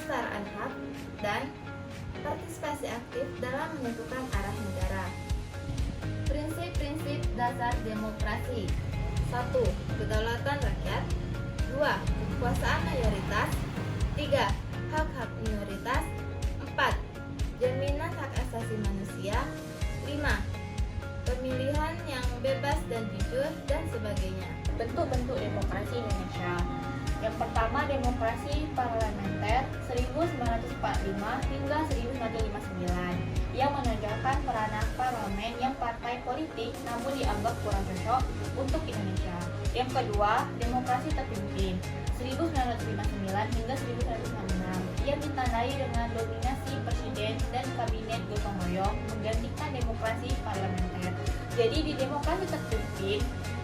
kesetaraan hak, dan partisipasi aktif dalam menentukan arah negara. Prinsip-prinsip dasar demokrasi. 1. Kedaulatan rakyat. 2. Kekuasaan mayoritas. 3. Hak-hak minoritas. 4. Jaminan hak asasi manusia. 5. Pemilihan yang bebas dan jujur, dan sebagainya. Bentuk-bentuk demokrasi Indonesia. Yang pertama, demokrasi parlementer 1945 hingga 1959 yang menonjolkan peranan parlemen yang partai politik namun dianggap kurang cocok untuk Indonesia. Yang kedua, demokrasi terpimpin 1959 hingga 1966 yang ditandai dengan dominasi presiden dan kabinet gotong royong menggantikan demokrasi parlementer. Jadi di demokrasi terpimpin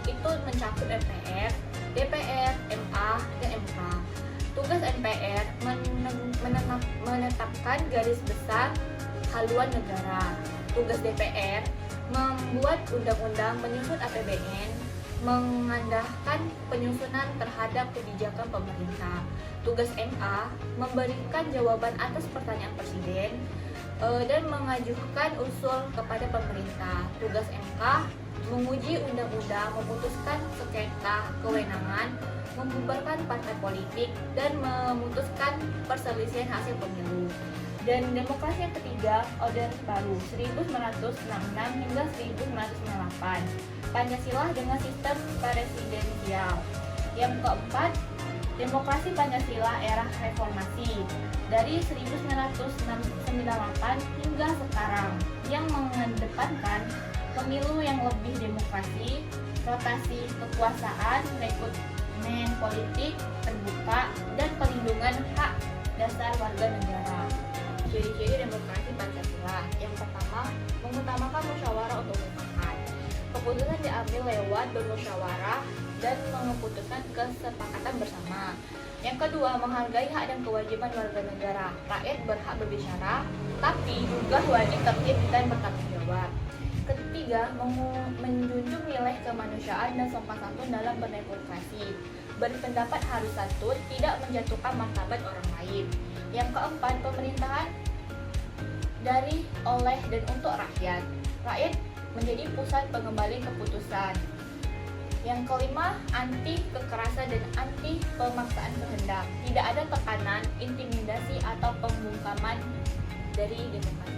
itu mencakup MPR, DPR, MA, dan MK. Tugas MPR menetapkan garis besar haluan negara. Tugas DPR membuat undang-undang, menyusun APBN, mengandalkan penyusunan terhadap kebijakan pemerintah. Tugas MA memberikan jawaban atas pertanyaan presiden dan mengajukan usul kepada pemerintah. Tugas MK menguji undang-undang, memutuskan sengketa kewenangan, membubarkan partai politik, dan memutuskan perselisihan hasil pemilu. Dan demokrasi yang ketiga, Orde Baru 1966 hingga 1998, Pancasila dengan sistem presidensial. Yang keempat, demokrasi Pancasila era reformasi dari 1998 hingga sekarang yang mengedepankan pemilu yang lebih demokrasi, rotasi kekuasaan, rekrutmen politik terbuka, dan pelindungan hak dasar warga negara. Ciri-ciri demokrasi Pancasila. Yang pertama, mengutamakan musyawarah untuk mufakat. Keputusan diambil lewat bermusyawarah dan mengeputuskan kesepakatan bersama. Yang kedua, menghargai hak dan kewajiban warga negara. Rakyat berhak berbicara, tapi juga wajib tertib dan bertanggung jawab. Ketiga, menjunjung nilai kemanusiaan dan sopan santun dalam berdemokrasi. Berpendapat harus santun, tidak menjatuhkan martabat orang lain. Yang keempat, pemerintahan dari, oleh, dan untuk rakyat. Rakyat menjadi pusat pengembalian keputusan. Yang kelima, anti kekerasan dan anti pemaksaan kehendak. Tidak ada tekanan, intimidasi, atau pembungkaman dari demokrasi.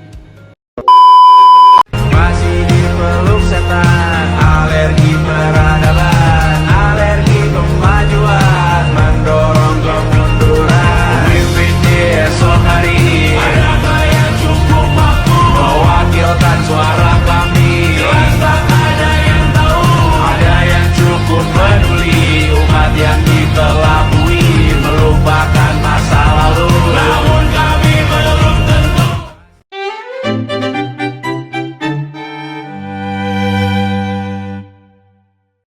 Masih dipeluk setan, alergi peradaban, alergi kemajuan, mendorong kemunduran. Pimpin di esok hari, adakah yang cukup mampu mewakilkan suara kami? Jelas tak ada yang tahu, ada yang cukup peduli umat yang ditelan.